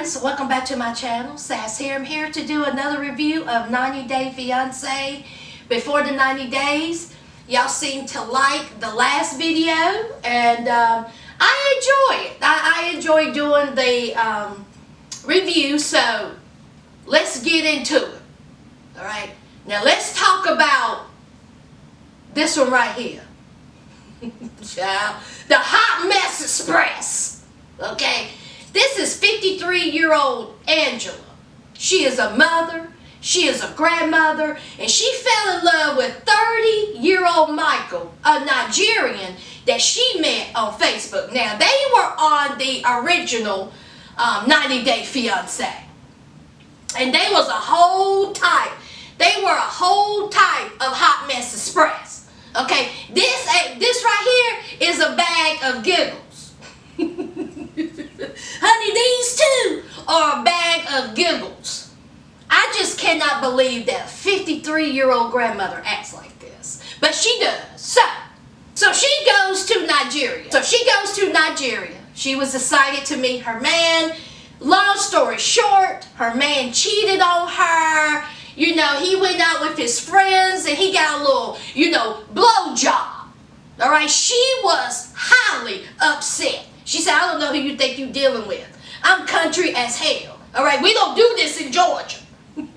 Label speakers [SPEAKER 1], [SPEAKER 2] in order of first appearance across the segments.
[SPEAKER 1] friends, welcome back to my channel. Sas here. I'm here to do another review of 90 Day Fiancé. Before the 90 days, y'all seem to like the last video, and I enjoy it. I enjoy doing the review, so let's get into it. Alright, now let's talk about this one right here. Child, the Hot Mess Express. Okay, this is 53-year-old Angela. She is a mother, she is a grandmother, and she fell in love with 30-year-old Michael, a Nigerian that she met on Facebook. Now, they were on the original 90 Day Fiancé, and they was a whole type. They were a whole type of Hot Mess Express. Okay, this right here is a bag of giggles. Honey, these two are a bag of giggles. I just cannot believe that a 53-year-old grandmother acts like this. But she does. So she goes to Nigeria. She was excited to meet her man. Long story short, her man cheated on her. You know, he went out with his friends and he got a little, blowjob. All right, she was highly upset. She said, I don't know who you think you're dealing with. I'm country as hell. All right, we don't do this in Georgia. And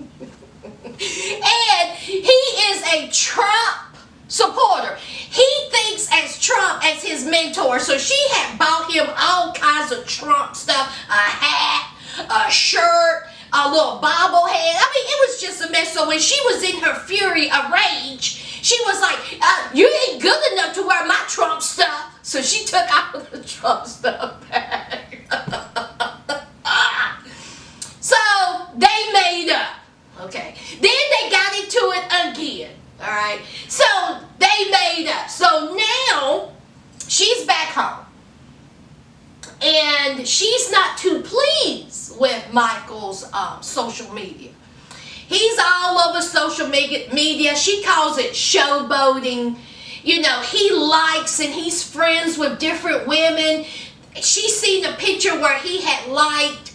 [SPEAKER 1] he is a Trump supporter. He thinks as Trump as his mentor. So she had bought him all kinds of Trump stuff. A hat, a shirt, a little bobblehead. I mean, it was just a mess. So when she was in her fury of rage, she was like, you ain't good enough to wear my Trump stuff. So she took all the Trump stuff back. So they made up. Okay. Then they got into it again. Alright. So they made up. So now she's back home. And she's not too pleased with Michael's social media. He's all over social media. She calls it showboating. You know, he likes and he's friends with different women. She's seen a picture where he had liked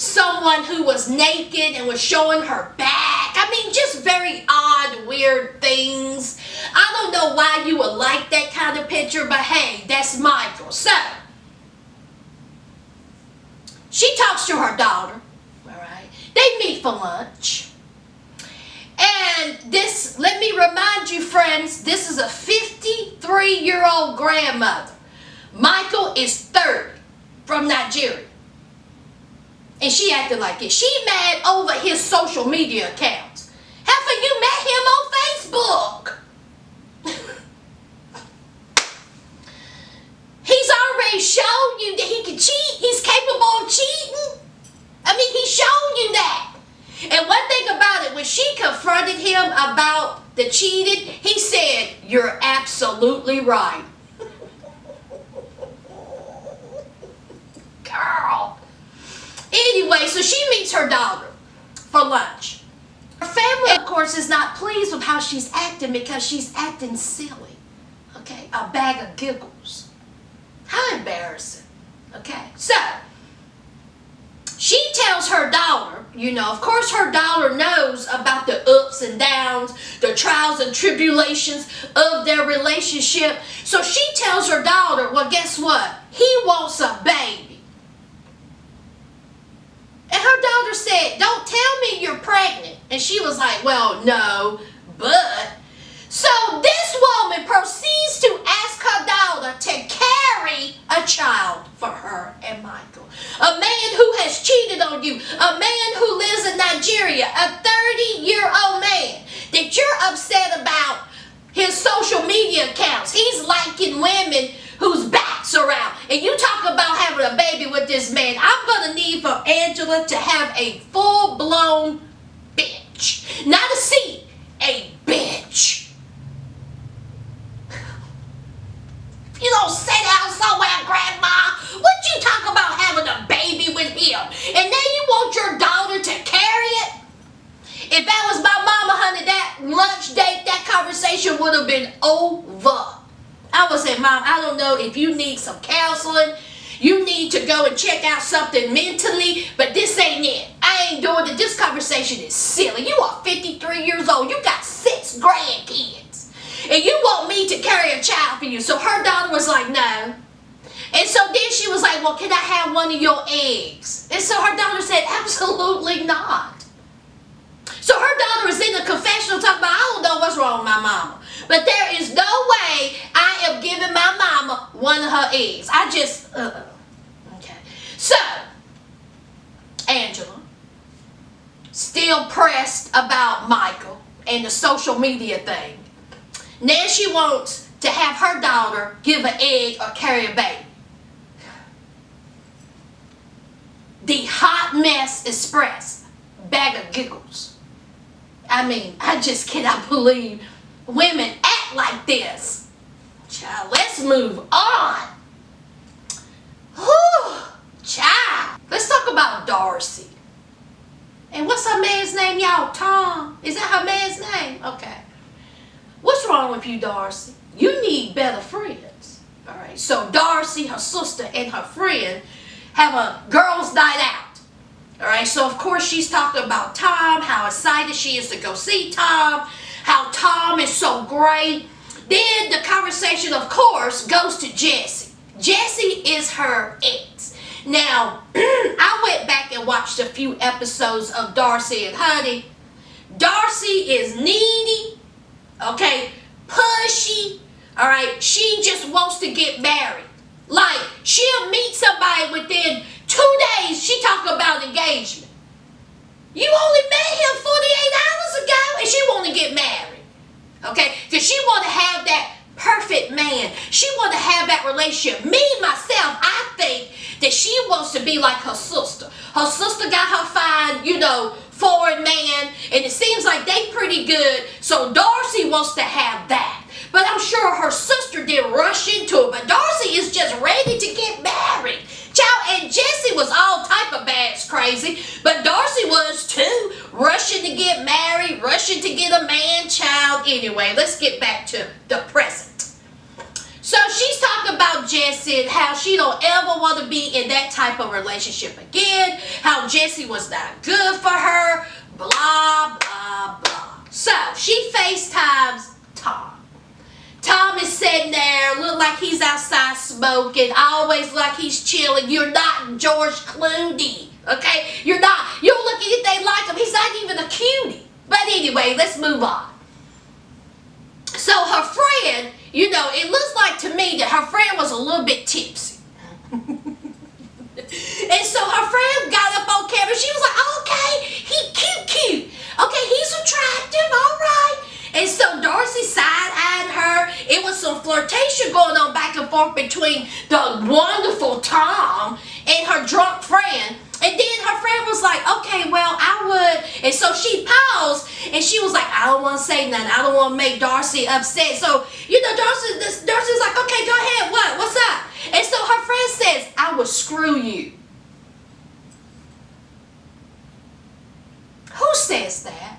[SPEAKER 1] someone who was naked and was showing her back. I mean, just very odd, weird things. I don't know why you would like that kind of picture, but hey, that's Michael. So, she talks to her daughter, all right? They meet for lunch. And this, let me remind you, friends, this is a 53-year-old grandmother. Michael is 30, from Nigeria. And she acted like it. She mad over his social media accounts. Heifer, you met him on Facebook. He's already shown you that he can cheat. He's capable of cheating. I mean, he's shown you that. And one thing about it, when she confronted him about the cheating, he said, you're absolutely right. Girl. Anyway, so she meets her daughter for lunch. Her family, of course, is not pleased with how she's acting because she's acting silly. Okay? A bag of giggles. How embarrassing. Okay? So, she tells her daughter, of course her daughter knows about the ups and downs, the trials and tribulations of their relationship. So she tells her daughter, well, guess what? He wants a baby. And her daughter said, don't tell me you're pregnant. And she was like, well, no, but. So this woman proceeds to ask her daughter to carry a child for her and Michael. A man who has cheated on you. A man who lives in Nigeria. A 30-year-old man that you're upset about his social media accounts. He's liking women whose backs are out. And you talk about having a baby with this man. I'm going to need for Angela to have a full-blown bitch. Not a C, a bitch. You don't sit down somewhere, Grandma. What you talk about having a baby with him? And then you want your daughter to carry it? If that was my mama, honey, that lunch date, that conversation would have been over. I would say, Mom, I don't know if you need some counseling. You need to go and check out something mentally, but this ain't it. I ain't doing it. This conversation is silly. You are 53 years old. You got 6 grandkids. And you want me to carry a child for you. So her daughter was like, no. And so then she was like, well, can I have one of your eggs? And so her daughter said, absolutely not. So her daughter is in the confessional talking about, I don't know what's wrong with my mama. But there is no way I am giving my mama one of her eggs. I just, okay. So, Angela, still pressed about Michael and the social media thing. Now she wants to have her daughter give an egg or carry a baby. The Hot Mess Express bag of giggles. I mean, I just cannot believe women act like this. Child, let's move on. Whew, child. Let's talk about Darcy. And what's her man's name, y'all? Tom. Is that her man's name? Okay. What's wrong with you, Darcy? You need better friends. All right. So Darcy, her sister, and her friend have a girls' night out. All right. So of course she's talking about Tom, how excited she is to go see Tom, how Tom is so great. Then the conversation, of course, goes to Jessie. Jessie is her ex. Now, I went back and watched a few episodes of Darcy and Honey. Darcy is needy, okay, pushy, all right. She just wants to get married. Like, she'll meet somebody within 2 days, she talk about engagement. You only met him 48 hours ago and she want to get married, okay, because she want to have that perfect man. She want to have that relationship. Me, myself, I think that she wants to be like her sister. Her sister got her fine, foreign man, and it seems like they pretty good, so Darcy wants to have that. But I'm sure her sister didn't rush into it, but Darcy is just ready to get married. Child, and Jessie was all type of bags crazy, but Darcy was too, rushing to get married, rushing to get a man child. Anyway, let's get back to the present. So she's talking about Jessie and how she don't ever want to be in that type of relationship again, how Jessie was not good for her, blah, blah, blah. So she FaceTimes Tom. Tom is sitting there, look like he's outside smoking, always like he's chilling. You're not George Clooney, okay? You're not. You don't look anything like him. He's not even a cutie. But anyway, let's move on. So her friend, it looks like to me that her friend was a little bit tipsy. And so her friend got up on camera. She was like, okay, he cute. Okay, he's attractive, all right. And so Darcy side-eyed her. It was some flirtation going on back and forth between the wonderful Tom and her drunk friend. And then her friend was like, okay, well, I would. And so she paused and she was like, I don't want to say nothing. I don't want to make Darcy upset. So, Darcy's like, okay, go ahead. What's up? And so her friend says, I will screw you. Who says that?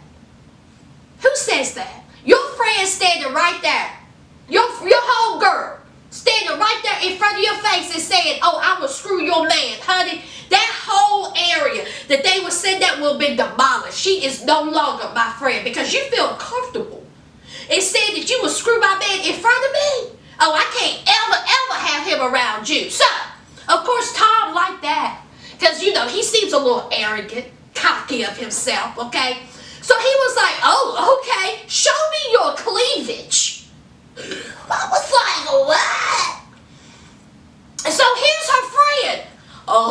[SPEAKER 1] Who says that? Your friend standing right there. Your whole girl standing right there in front of your face and saying, oh, I will screw your man. Honey, that whole area that they were saying that will be demolished. She is no longer my friend because you feel comfortable and said that you will screw my man in front of me. Oh, I can't ever have him around you. So, of course, Tom liked that because, he seems a little arrogant, cocky of himself, okay? So he was like, oh, okay, show me your cleavage. I was like, what? And so here's her friend. Oh.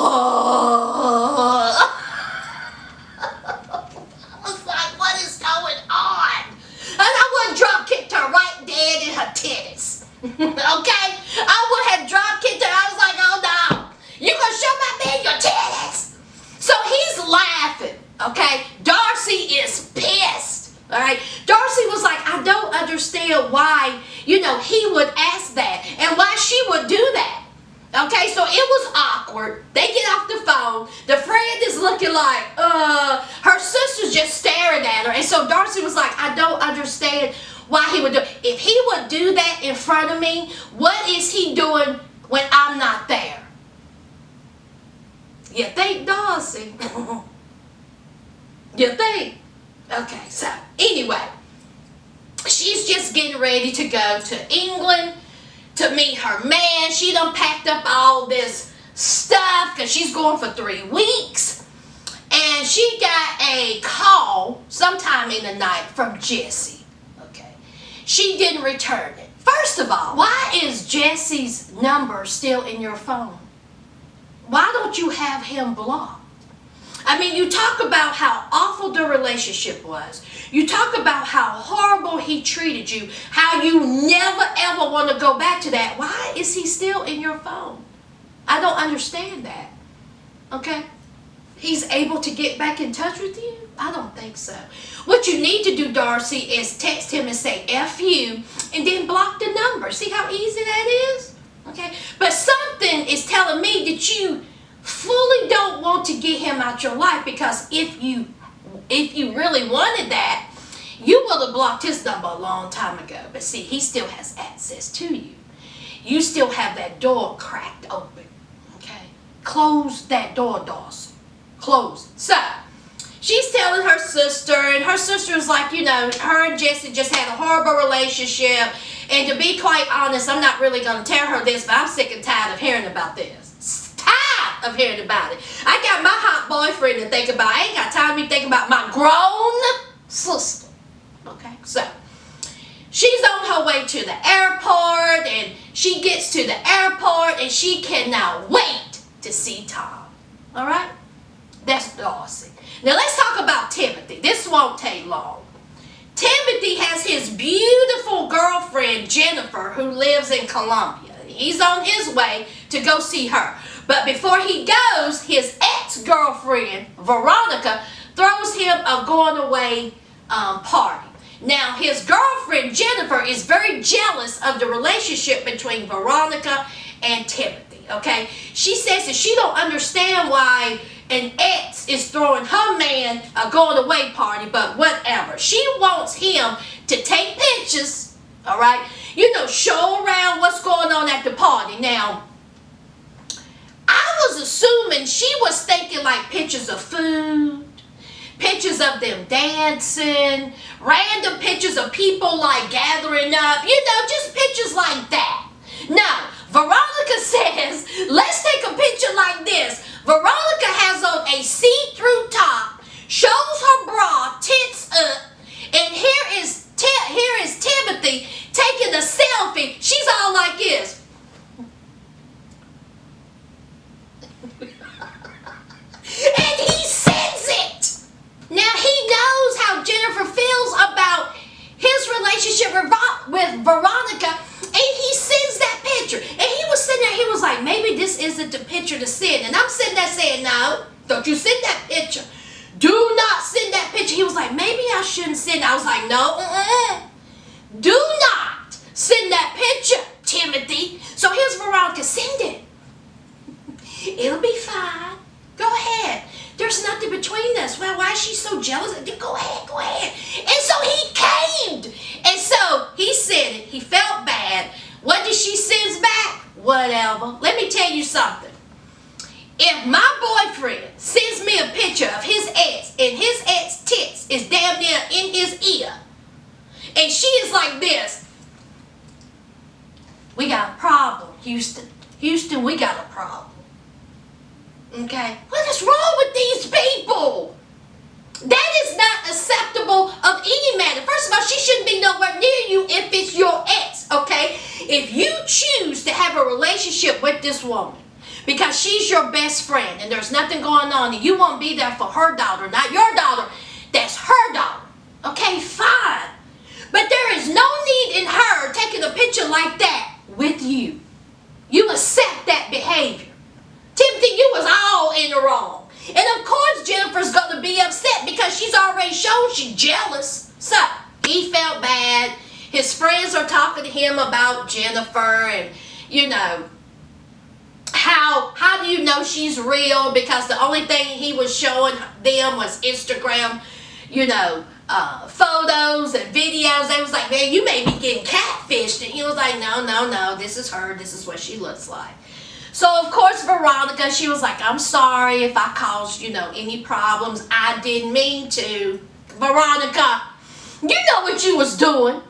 [SPEAKER 1] I was like, what is going on? And I would have drop kicked her right dead in her titties. Okay? I would have drop kicked her. I was like, oh no. You gonna show my man your titties? So he's laughing. Okay? Darcy is pissed. Alright? Darcy was like, I don't understand why, he would ask that and why she would do that. Okay, so it was awkward. They get off the phone. The friend is looking like, her sister's just staring at her. And so Darcy was like, I don't understand why he would do it. If he would do that in front of me, what is he doing when I'm not there? You think, Darcy? You think? Okay, so anyway, she's just getting ready to go to England to meet her man. She done packed up all this stuff because she's going for 3 weeks. And she got a call sometime in the night from Jesse. Okay. She didn't return it. First of all, why is Jesse's number still in your phone? Why don't you have him blocked? I mean, you talk about how awful the relationship was. You talk about how horrible he treated you, how you never ever want to go back to that. Why is he still in your phone? I don't understand that. Okay? He's able to get back in touch with you? I don't think so. What you need to do, Darcy, is text him and say F you and then block the number. See how easy that is? Okay? But something is telling me that you fully don't want to get him out your life, because if you really wanted that, you would have blocked his number a long time ago. But see, he still has access to you. You still have that door cracked open. Okay? Close that door, Dawson. Close it. So, she's telling her sister, and her sister is like, you know, her and Jesse just had a horrible relationship. And to be quite honest, I'm not really going to tell her this, but I'm sick and tired of hearing about this. Of hearing about it. I got my hot boyfriend to think about. I ain't got time to be thinking about my grown sister. Okay, so she's on her way to the airport, and she gets to the airport, and she cannot wait to see Tom. All right, that's Darcy. Now let's talk about Timothy. This won't take long. Timothy has his beautiful girlfriend Jennifer, who lives in Colombia. He's on his way to go see her. But before he goes, his ex-girlfriend, Veronica, throws him a going away party. Now, his girlfriend, Jennifer, is very jealous of the relationship between Veronica and Timothy, okay? She says that she don't understand why an ex is throwing her man a going away party, but whatever. She wants him to take pictures, all right? You know, show around what's going on at the party. Now, I was assuming she was thinking like pictures of food, pictures of them dancing, random pictures of people like gathering up, you know, just pictures like that. No, Veronica says, let's take a picture like this. Veronica has on a see-through top, shows her bra, tits up, and here is Timothy taking a selfie. She's all like this. And he sends it. Now he knows how Jennifer feels about his relationship with Veronica, and he sends that picture. And he was sitting there, he was like, maybe this isn't the picture to send. And I'm sitting there saying, no, don't you send that picture. Do not send that picture. He was like, maybe I shouldn't send it. I was like, no, do not send that picture, Timothy. So here's Veronica, send it. It'll be fine. Go ahead. There's nothing between us. Well, why is she so jealous? Go ahead. And so he caved. And so he said it. He felt bad. What did she send back? Whatever. Let me tell you something. If my boyfriend sends me a picture of his ex and his ex tits is damn near in his ear, and she is like this, we got a problem, Houston. Houston, we got a problem. Okay? What is wrong with these people? That is not acceptable of any matter. First of all, she shouldn't be nowhere near you if it's your ex, okay? If you choose to have a relationship with this woman because she's your best friend and there's nothing going on and you won't be there for her daughter, not your daughter, that's her daughter, okay? Fine. But there is no need in her taking a picture like that with you. You accept that behavior. Timothy, you was all in the wrong. And of course Jennifer's going to be upset because she's already shown she's jealous. So, he felt bad. His friends are talking to him about Jennifer and, you know, how do you know she's real? Because the only thing he was showing them was Instagram, you know, photos and videos. They was like, man, you may be getting catfished. And he was like, no, this is her. This is what she looks like. So of course Veronica, she was like, I'm sorry if I caused, any problems. I didn't mean to. Veronica, you know what you was doing.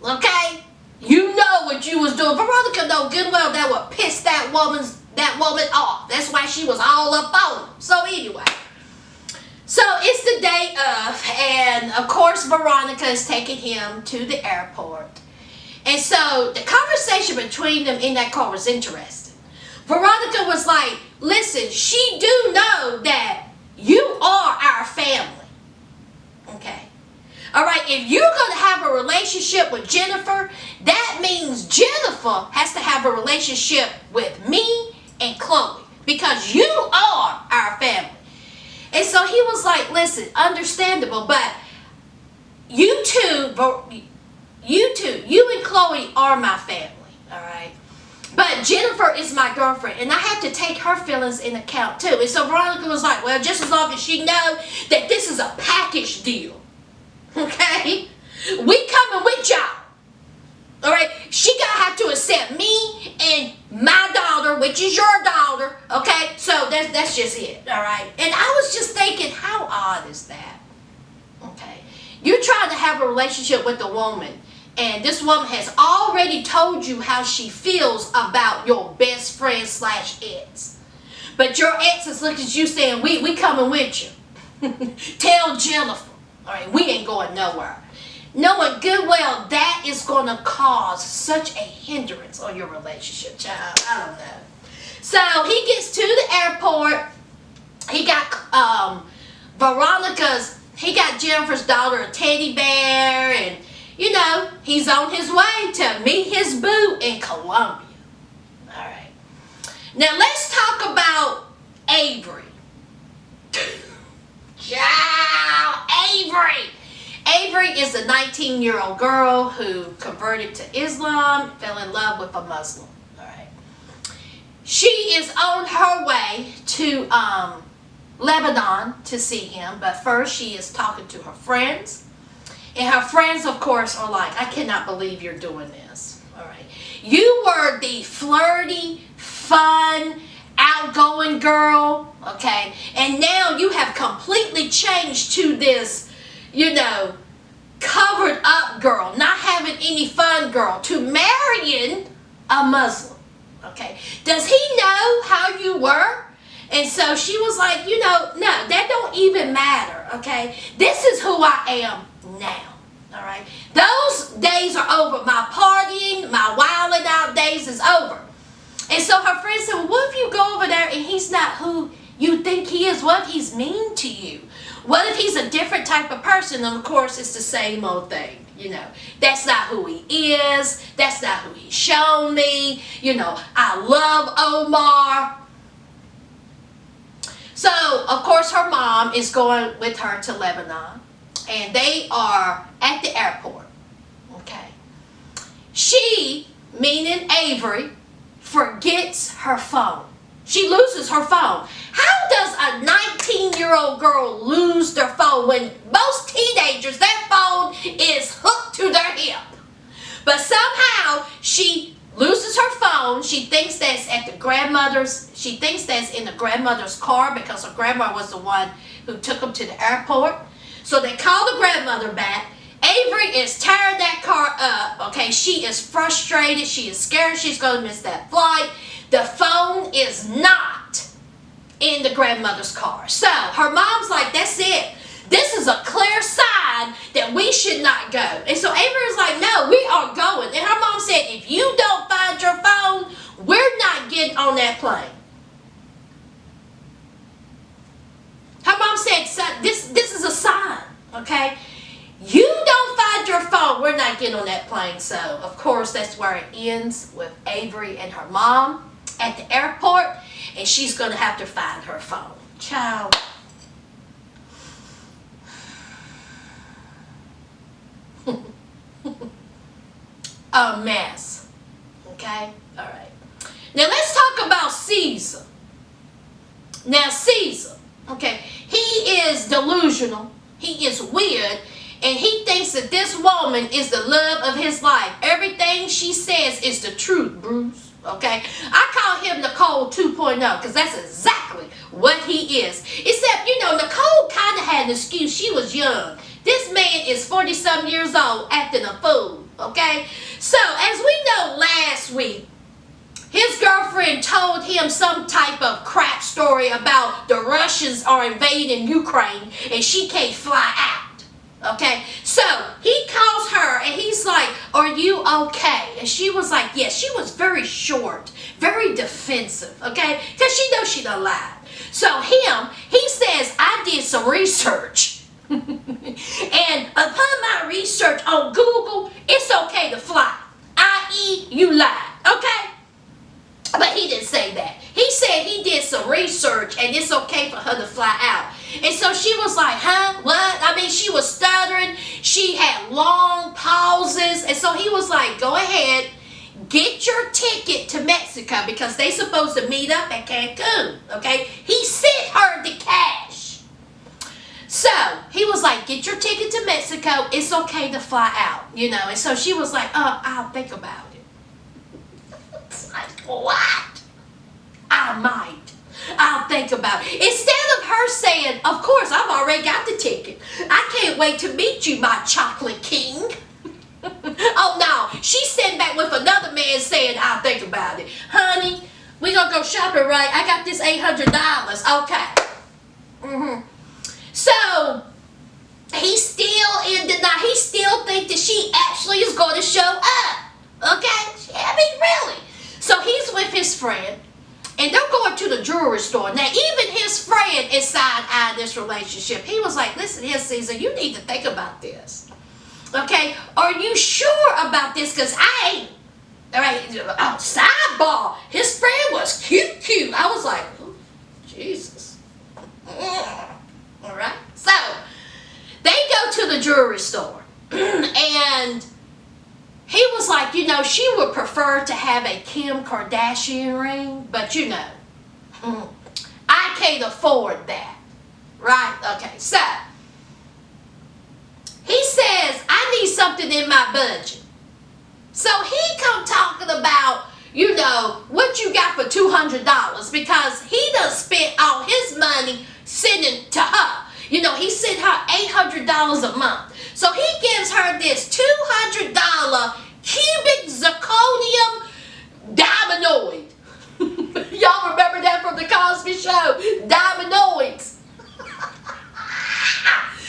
[SPEAKER 1] Okay? You know what you was doing. Veronica know good well that would piss that woman off. That's why she was all up on him. So anyway. So it's the day of, and of course Veronica is taking him to the airport. And so the conversation between them in that car was interesting. Veronica was like, listen, she do know that you are our family. Okay. All right, if you're going to have a relationship with Jennifer, that means Jennifer has to have a relationship with me and Chloe, because you are our family. And so he was like, listen, understandable, but you two, you and Chloe are my family, all right? But Jennifer is my girlfriend, and I have to take her feelings in account too. And so Veronica was like, well, just as long as she knows that this is a package deal, okay? We coming with y'all, all right? She gonna have to accept me and my daughter, which is your daughter, okay? So that's just it, all right? And I was just thinking, how odd is that? Okay, you're trying to have a relationship with a woman, and this woman has already told you how she feels about your best friend / ex. But your ex is looking at you saying, we coming with you. Tell Jennifer, all right, we ain't going nowhere. Knowing good well that is going to cause such a hindrance on your relationship, child. I don't know. So he gets to the airport. He got he got Jennifer's daughter a teddy bear, and he's on his way to meet his boo in Colombia. All right. Now let's talk about Avery. Child, Avery. Avery is a 19-year-old girl who converted to Islam, fell in love with a Muslim. All right. She is on her way to Lebanon to see him, but first she is talking to her friends. And her friends, of course, are like, I cannot believe you're doing this. All right. You were the flirty, fun, outgoing girl, okay? And now you have completely changed to this, covered up girl, not having any fun girl, to marrying a Muslim, okay? Does he know how you were? And so she was like, no, that don't even matter, okay? This is who I am now, all right? Those days are over. My partying, my wilding out days is over. And so her friend said, well, what if you go over there and he's not who you think he is? What if he's mean to you? What if he's a different type of person? And of course, it's the same old thing, That's not who he is. That's not who he's shown me. I love Omar. So, of course, her mom is going with her to Lebanon. And they are at the airport. Okay. She, meaning Avery, forgets her phone. She loses her phone. How does a 19-year-old girl lose their phone when most teenagers, their phone is hooked to their hip? But somehow she loses her phone. She thinks that's in the grandmother's car, because her grandma was the one who took them to the airport. So they call the grandmother back. Avery is tearing that car up, okay? She is frustrated. She is scared she's going to miss that flight. The phone is not in the grandmother's car. So her mom's like, that's it. This is a clear sign that we should not go. And so Avery's like, no, we are going. And her mom said, if you don't find your phone, we're not getting on that plane. Her mom said, this is a sign, okay? You don't find your phone, we're not getting on that plane. So, of course, that's where it ends with Avery and her mom at the airport, and she's going to have to find her phone. Child. A mess. Okay? All right. Now, let's talk about Caesar. Now, Caesar, okay, he is delusional. He is weird. And he thinks that this woman is the love of his life. Everything she says is the truth, Bruce. Okay, I call him Nicole 2.0 because that's exactly what he is. Except, Nicole kind of had an excuse. She was young. This man is 40-something years old acting a fool. Okay, so as we know, last week his girlfriend told him some type of crap story about the Russians are invading Ukraine and she can't fly out. Okay, so he calls her and he's like, "Are you okay?" And she was like, "Yes." She was very short, very defensive, okay, because she knows she done lied. So he says, "I did some research." And upon my research on Google, it's okay to fly, i.e. you lied, okay? But he didn't say that. He said he did some research and it's okay for her to fly out. And so she was like, huh? What? I mean, she was stuttering. She had long pauses. And so he was like, go ahead, get your ticket to Mexico because they supposed to meet up at Cancun. Okay? He sent her the cash. So he was like, get your ticket to Mexico. It's okay to fly out, And so she was like, I'll think about it. It's like, what? I might. I'll think about it. Instead of her saying, of course, I've already got the ticket. I can't wait to meet you, my chocolate king. Oh, no. She sent back with another man saying, I'll think about it. Honey, we gonna go shopping, right? I got this $800. Okay. So, he's still in denial. He still thinks that she actually is going to show up. Okay? I mean, really. So, he's with his friend. And they're going to the jewelry store. Now, even his friend is side-eyeing this relationship. He was like, listen here, Caesar, you need to think about this. Okay? Are you sure about this? Because I ain't. All right? Oh, sidebar. His friend was cute. I was like, oh, Jesus. All right? So, they go to the jewelry store. And he was like, she would prefer to have a Kim Kardashian ring, but I can't afford that. Right? Okay, so he says, I need something in my budget. So he come talking about, what you got for $200 because he done spent all his money sending to her. He sent her $800 a month. So he gives her this $200 cubic zirconium diamondoid. Y'all remember that from the Cosby Show? Diamondoids.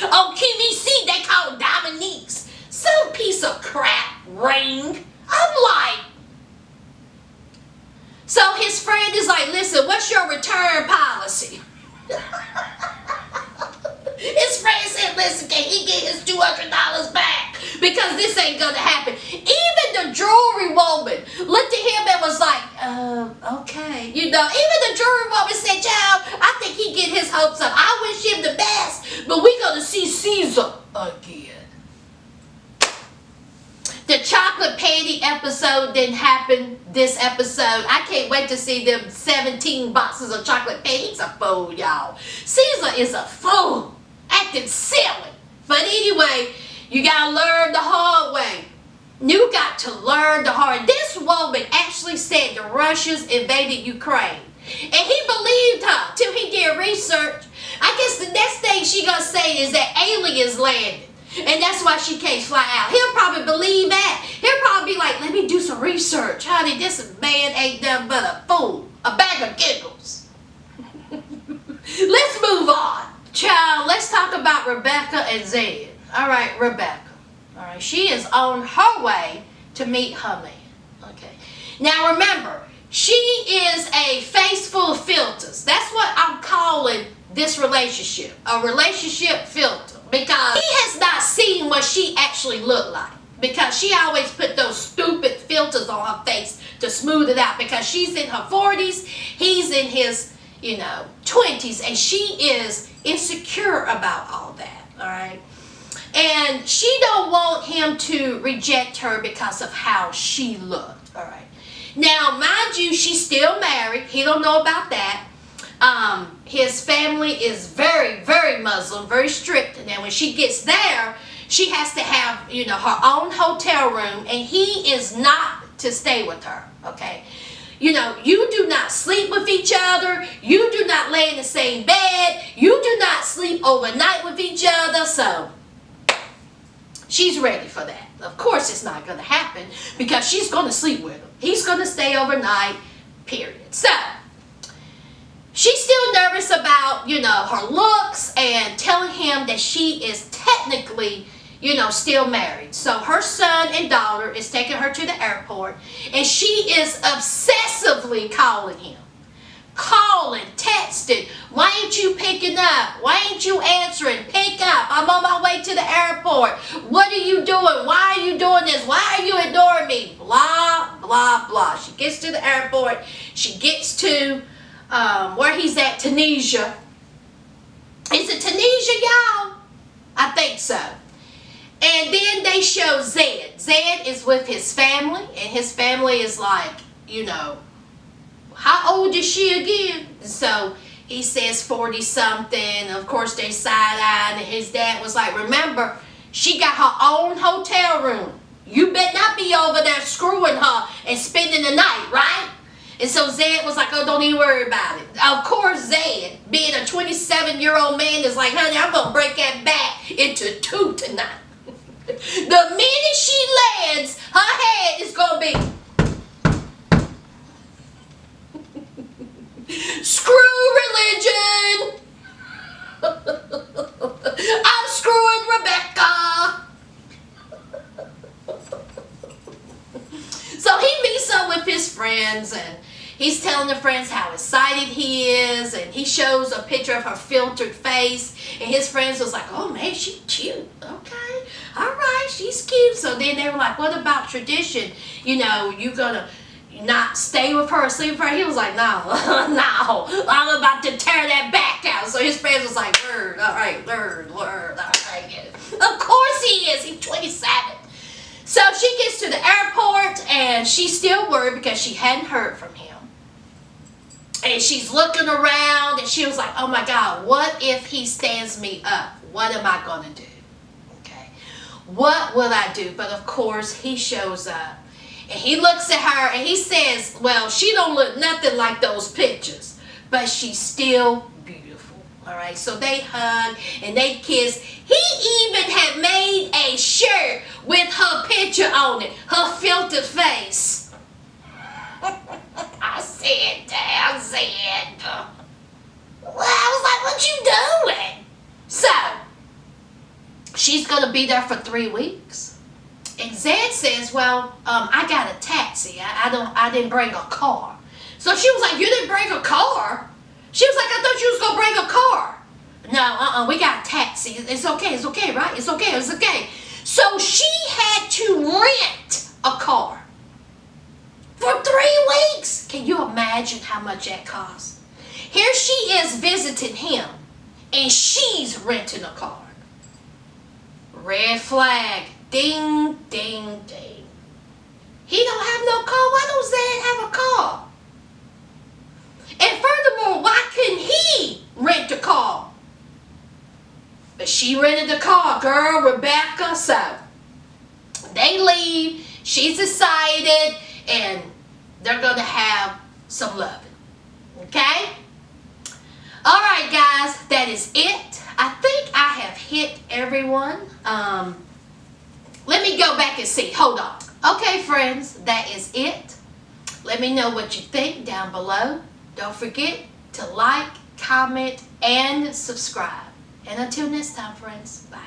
[SPEAKER 1] On QVC, they call it Dominiques. Some piece of crap ring. I'm like... So his friend is like, listen, what's your return policy? His friend said, listen, can he get his $200 back? Because this ain't gonna happen. Even the jewelry woman looked at him and was like, okay. Even the jewelry woman said, child, I think he get his hopes up. I wish him the best, but we gonna see Caesar again. The chocolate patty episode didn't happen this episode. I can't wait to see them 17 boxes of chocolate patty. He's a fool, y'all. Caesar is a fool. Acting silly. But anyway, you gotta learn the hard way. You got to learn the hard way. This woman actually said the Russians invaded Ukraine. And he believed her till he did research. I guess the next thing she gonna say is that aliens landed. And that's why she can't fly out. He'll probably believe that. He'll probably be like, let me do some research. Honey, this man ain't nothing but a fool. A bag of giggles. Let's move on. Child, let's talk about Rebecca and Zed. All right, Rebecca. All right, she is on her way to meet her man. Okay. Now remember, she is a face full of filters. That's what I'm calling this relationship. A relationship filter. Because he has not seen what she actually looked like. Because she always put those stupid filters on her face to smooth it out. Because she's in her 40s, he's in his, 20s. And she is insecure about all that, all right? And she don't want him to reject her because of how she looked, all right? Now, mind you, she's still married. He don't know about that. His family is very, very Muslim, very strict. And then when she gets there, she has to have, her own hotel room. And he is not to stay with her, okay? You know, you do not sleep with each other. You do not lay in the same bed. You do not sleep overnight with each other. So she's ready for that. Of course it's not going to happen because she's going to sleep with him. He's going to stay overnight, period. So she's still nervous about, you know, her looks and telling him that she is technically, you know, still married. So her son and daughter is taking her to the airport and she is obsessively calling him. Calling, texting, why ain't you picking up? Why ain't you answering? Pick up, I'm on my way to the airport. What are you doing? Why are you doing this? Why are you ignoring me? Blah, blah, blah. She gets to the airport. She gets to where he's at, Tunisia. Is it Tunisia, y'all? I think so. And then they show Zed. Zed is with his family, and his family is like, you know, how old is she again? So he says 40-something. Of course, they side-eyed, and his dad was like, remember, she got her own hotel room. You better not be over there screwing her and spending the night, right? And so Zed was like, oh, don't even worry about it. Of course, Zed, being a 27-year-old man, is like, honey, I'm going to break that back into two tonight. The minute she lands, her head is going to be, screw religion. I'm screwing Rebecca. So he meets up with his friends and he's telling the friends how excited he is, and he shows a picture of her filtered face, and his friends was like, oh man, she's cute. Okay, all right, she's cute. So then they were like, what about tradition? You know, you gonna not stay with her or sleep with her? He was like, no, no, I'm about to tear that back out. So his friends was like, word, all right, word, all right. Of course he is, he's 27. So she gets to the airport and she's still worried because she hadn't heard from him. And she's looking around and she was like, oh my God, what if he stands me up? What am I going to do? Okay. What will I do? But of course he shows up and he looks at her and he says, well, she don't look nothing like those pictures, but she's still beautiful. All right. So they hug and they kiss. He even had made a shirt with her picture on it, her filtered face. I said, damn, Zed. Well, I was like, what you doing? So, she's going to be there for 3 weeks. And Zed says, well, I got a taxi. I didn't bring a car. So she was like, you didn't bring a car? She was like, I thought you was going to bring a car. No, we got a taxi. It's okay, right? It's okay. So she had to rent a car for 3 weeks. Can you imagine how much that costs? Here she is visiting him, and she's renting a car. Red flag. Ding, ding, ding. He don't have no car. Why don't Zed have a car? And furthermore, why couldn't he rent a car? But she rented the car, girl, Rebecca. So they leave. She's excited, and they're going to have some loving. Okay? All right, guys, that is it. I think I have hit everyone. Let me go back and see. Hold on. Okay, friends, that is it. Let me know what you think down below. Don't forget to like, comment, and subscribe. And until next time, friends, bye.